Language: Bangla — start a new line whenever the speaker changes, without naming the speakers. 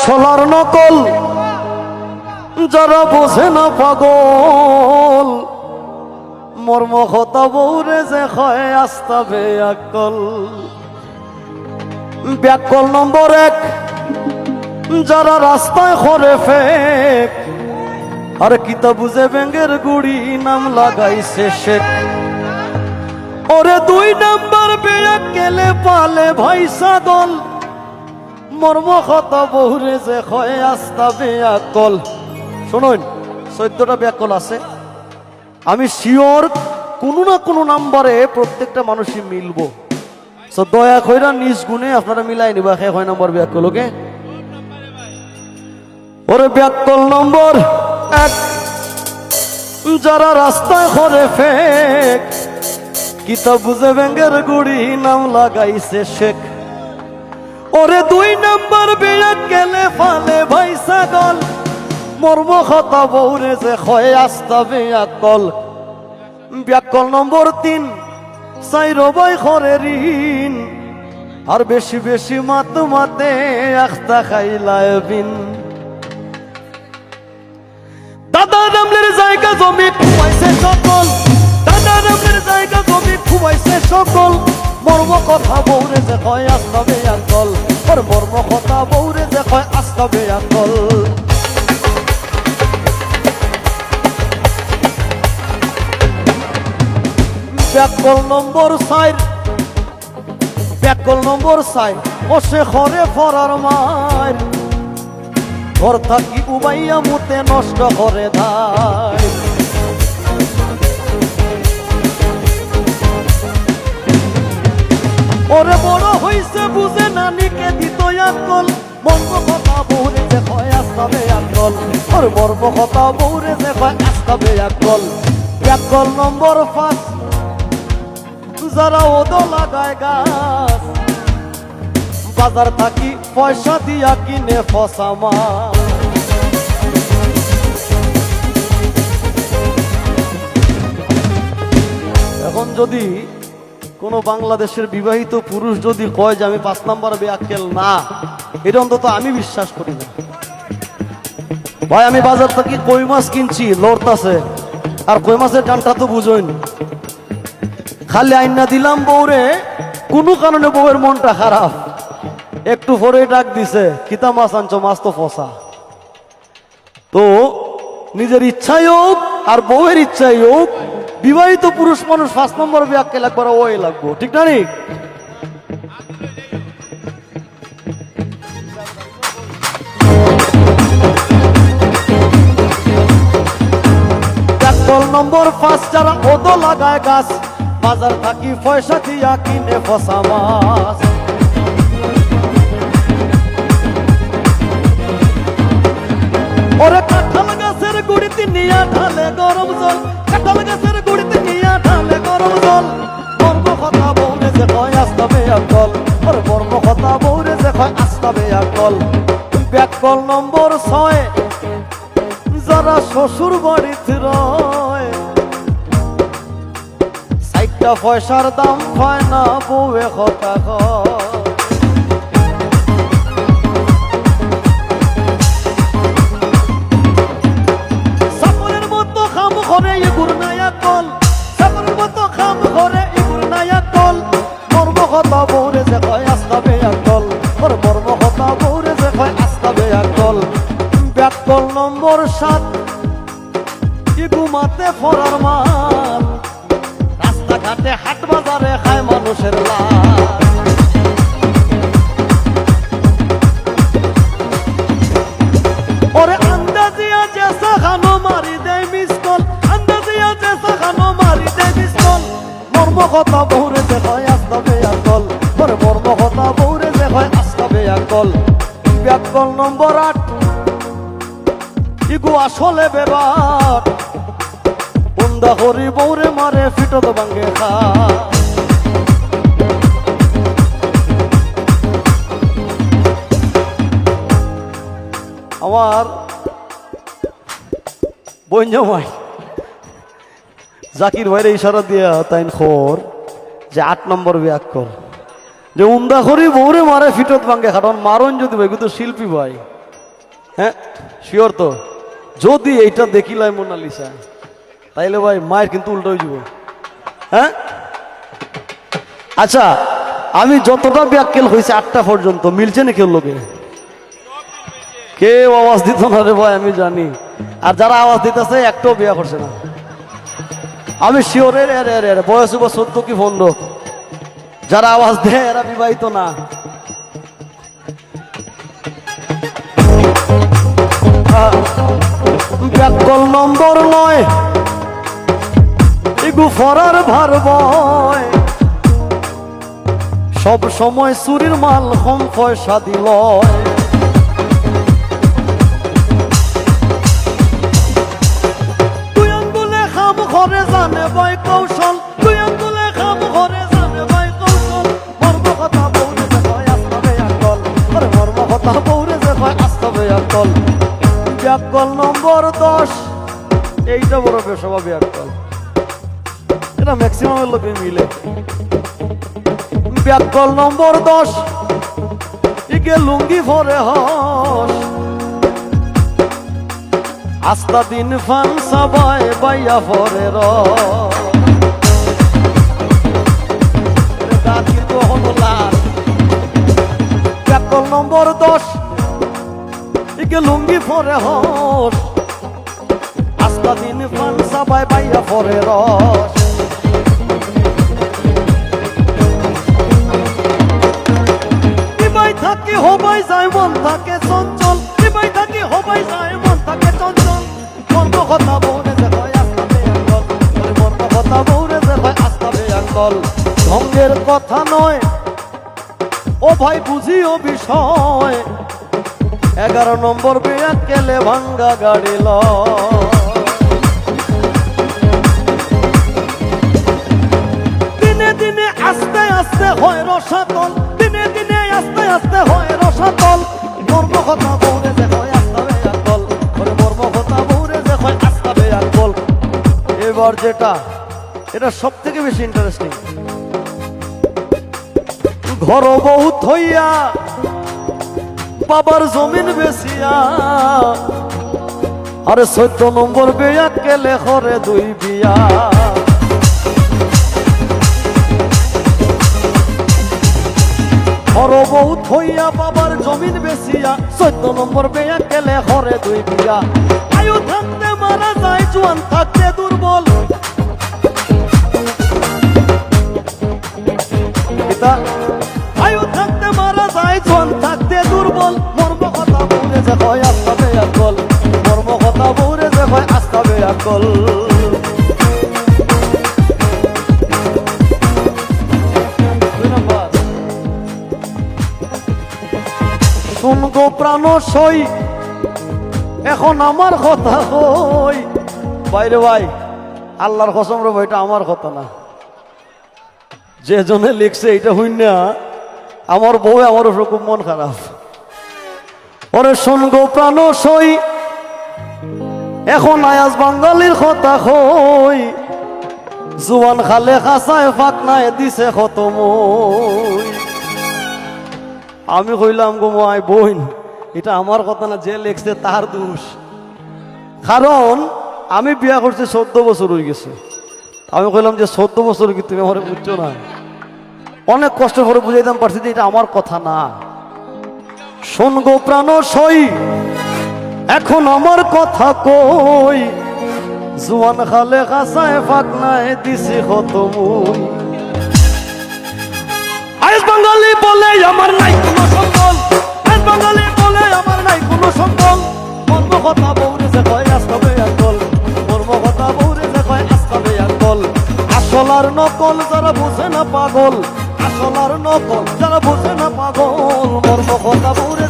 আসলার নকল যারা বোঝে না পাগল মর্ম কথা বৌরে যে হয় আস্তা বেয়াকল। ব্যাকল নম্বর 1 যারা রাস্তায় করে ফেক আর কিতা বুঝে ব্যাঙ্গের গুড়ি নাম লাগাইছে শেখ। ওরে 2 নাম্বার বেয়াকেলে পালে ভাই ছাগল মর্ম কথা বৌরে যে হয় আস্তা বেয়াকল। শুনুন 14টা ব্যাকল আছে, আমি শিওর কোনো না কোনো নাম্বারে প্রত্যেকটা মানুষই মিলবো। তো দয়া কইরা নিজ গুণে আপনারা মিলাই নিবা 6 নম্বর ব্যাকল। ওকে, ওরে ব্যাকল নম্বর 1 যারা রাস্তায় করে ফেক কিতা বুঝে ব্যাঙ্গের গুড়ি নাম লাগাইছে শেখ। ওরে 2 নাম্বার বেয়াকেলে ফালে ভাই ছাগল মর্ম কথা বৌরে যে হয় আস্তা বেয়াকল। ব্যাকল নম্বর 3 চাইর ভাই করে ঋণ আর বেশি বেশি মাতে আখতা খাইলায় বিন। দাদা নামলের জায়গা জমি খুবাইছে সকল, দাদা নামলের জায়গা জমি খুবাইছে সকল মর্ম কথা বৌরে যে হয় আস্তা বেয়াকল। ওর মর্ম কথা বৌরে যে হয় আস্তা বেয়াকল। ব্যাকল নম্বর 4 ব্যাকল নম্বর 4 ওসে ঘরে ফরার মার ঘর থাকি উবাইয়া মুতে নষ্ট করে ধার। ওরে বড় হইছে বুঝে নানিকে দিত আকল মর্ম কথা বৌরে যে হয় আস্তা বেয়াকল। ওর মর্ম কথা বৌরে যে হয় আস্তা বেয়াকল। ব্যাকল নম্বর 5 যারা ওদো লাগায় গাছ বাজার থাকি পয়সা দিয়া কিনে ফসা মাছ। এখন যদি কোন বাংলাদেশের বিবাহিত পুরুষ যদি কয় যে আমি 5 নাম্বার বেয়াক্কেল না, এটা অন্তত আমি বিশ্বাস করি না। ভাই আমি বাজার থেকে কই মাছ কিনছি লড়তাছে, আর কই মাছের টানটা তো বুঝোই না, খালি আইনা দিলাম বউরে, কোনো কারণে বউয়ের মনটা খারাপ, একটু পরে ডাক দিছে কিতা মাছ আনছো, মাছ তো ফসা। তো নিজের ইচ্ছাই হোক আর বউয়ের ইচ্ছাই হোক, বিবাহিত পুরুষ মানুষ 5 নম্বর বেয়াক্কেল একবার ওই লাগবো, ঠিক না? নি ব্যাকল নম্বর 5 যারা ওদো লাগায় গাছ বাজার থাকি পয়সা দিয়া কিনে ফসা মাছ। ওরে কাঁঠাল গাছের গুড়িতে নিয়া ঢালে গরম জল, কাঁঠাল গাছের গুড়িতে নিয়া ঢালে গরম জল, মর্ম কথা বউরে যে কয় আস্তা বেয়াক্কেল। ওরে মর্ম কথা বউরে যে কয় আস্তা বেয়াক্কেল। ব্যাকল নম্বর 6 যারা শ্বশুর বাড়িতে রয় সাইটটা পয়সার দাম পায় না বউয়ে কথা কয়। সাপরের মতো খাম ঘরে ইগুর নায়াকল, সাপরের মতো খাম ঘরে ইগুর নায়াকল, মর্ম কথা বউরে যে কয় আস্তা বেয়াক্কেল। ওর মর্ম কথা বউরে যে কয় আস্তা বেয়াক্কেল। ব্যাকল নম্বর 7 ঘুমাতে ফরার মাল, রাস্তাঘাটে হাট বাজারে খায় মানুষের লাল। ওরে আন্দাজিয়া জেসা খানো মারি দেয় মিসকল, আন্দাজিয়া জেসা খানো মারি দেয় মিসকল, মর্ম কথা বউরে যে কয় আস্তা বেয়াক্কেল। ওরে মর্ম কথা বউরে যে কয় আস্তা বেয়াক্কেল। ব্যাকল নম্বর 8 ইগু আসলে বেবাক, বন্দা হরি বৌরে মারে ফিটত ভাঙ্গে খা। আমার বইনজামাই জাকির ভাইরে ইশারা দিয়া তাইন খোর যে 8 নম্বর ব্যাকল, যে উন্দা হরি বৌরে মারে ফিটত ভাঙ্গে খা। মারণ যদি ভাই তো শিল্পী ভাই, হ্যাঁ শিওর তো? যদি এইটা দেখিলাই মোনালিসা তাইলে ভাই মায়ের কিন্তু উল্টো হয়ে যাব। হ্যাঁ আচ্ছা, আমি যতটা ব্যাককেল হয়েছে 8টা পর্যন্ত মিলছে না কেউ লোকে? কেউ আওয়াজ দিত না রে ভাই, আমি জানি। আর যারা আওয়াজ দিতেছে একটাও বিয়া করছে না, আমি শিওর। বয়স 14 কি 15, যারা আওয়াজ দেয় এরা বিবাহিত না। ব্যাককল নম্বর 9, এগু ফরার ভার বয়, সব সময় চুরির মাল কম পয়সা দিল। তুই আঙ্গুলে খাম ঘরে জানে বই কৌশল, তুই আঙ্গুলে খাম ঘরে জানে বই কৌশল। মর্ম কথা বৌরে যে কয় আস্তাবে আকল, আরে মর্ম কথা বৌরে যে কয় আস্তাবে আকল। ব্যাককল নম্বর 10, এইটা বড় বেসবা ব্যাককল, এটা ম্যাক্সিমাম লোকে মিলে। ব্যাককল নম্বর 10, ইকে লুঙ্গি ভরে হস, আস্তা দিন ফান সবাই বাইয়া ভরে ব্যাককল নম্বর 10, ইকে লুঙ্গি ভরে হস, আস্তা দিন ফান সবাই বাইয়া ভরে রস। থাকি হবাই যায় মন থাকে চঞ্চল, বিবাই থাকি হবাই যায় মন থাকে চঞ্চল। মর্ম কথা বৌরে যে হয় আস্তাবে আঙ্গল, মর্ম কথা বৌরে যে হয় আস্তাবে আঙ্গল। ঢঙ্গের কথা নয় ও ভাই বুঝিও বিষয়, 11 নম্বর বেয়া কেলে ভাঙ্গা গাড়ি ল। দিনে দিনে আস্তে আস্তে হয় রসাতল, দিনে দিনে আস্তে আস্তে হয় রসাতল। মর্ম কথা বৌরে যে হয় আস্তাবে আকল, মর্ম কথা বৌরে যে হয় আস্তাবে আকল। এবার যেটা, এটা সব থেকে বেশি ইন্টারেস্টিং, ঘর বউ থইয়া বাবার জমিন বেচিয়া, আরে 14 নম্বর বেয়া কেলে করে 2 বিয়া। ঘর বউ থইয়া বাবার জমিন বেচিয়া, 14 নম্বর বেয়া কেলে করে 2 বিয়া। আয়ু থাকতে মারা যায়, জোয়ান থাকতে দুর্বল। আয়ু থাকতে মারা যায়, জোয়ান থাকতে দুর্বল। মর্ম কথা বৌরে যে হয় আস্তাবে আকল, মর্ম কথা বৌরে যে হয় আস্তাবে আকল। শুন গো প্রাণ সই, এখন আমার কথা কই। বাইরে ভাই, আল্লাহর কসম রে ভাই, এটা আমার কথা না। যে জনে লিখছে এটা হইন না, আমার বউ আমার উপর খুব মন খারাপ। ওরে শুন গো প্রাণ সই, এখন আয়াজ বাঙালির কথা কই। জুয়ান খালে খাসায় ফাঁকনায় দিছে কত মই। আমি কইলাম গো মাই বোন, এটা আমার কথা না, যে লেখছে তার দোষ। কারণ আমি বিয়া করছি 14 বছর হয়ে গেছে। আমি কইলাম যে 14 বছর কি তুমি আমার বুঝছো না? অনেক কষ্ট করে বুঝাইতাম পারছি যে এটা আমার কথা না। শোন গো প্রাণ সই, এখন আমার কথা কই। জুয়ান খালে খাসায় ফাঁকনায় দিছে কত মই। আজ বাঙালি বলে আমার নাই কোনো সম্বল, আজ বাঙালি বলে আমার নাই কোনো সম্বল। মর্ম কথা বৌরে যে কয় আস্তাবে আকল, মর্ম কথা বৌরে যে কয় আস্তাবে আকল। আসল আর নকল যারা বুঝে না পাগল, আসল আর নকল যারা বুঝে না পাগল। মর্ম কথা বৌরে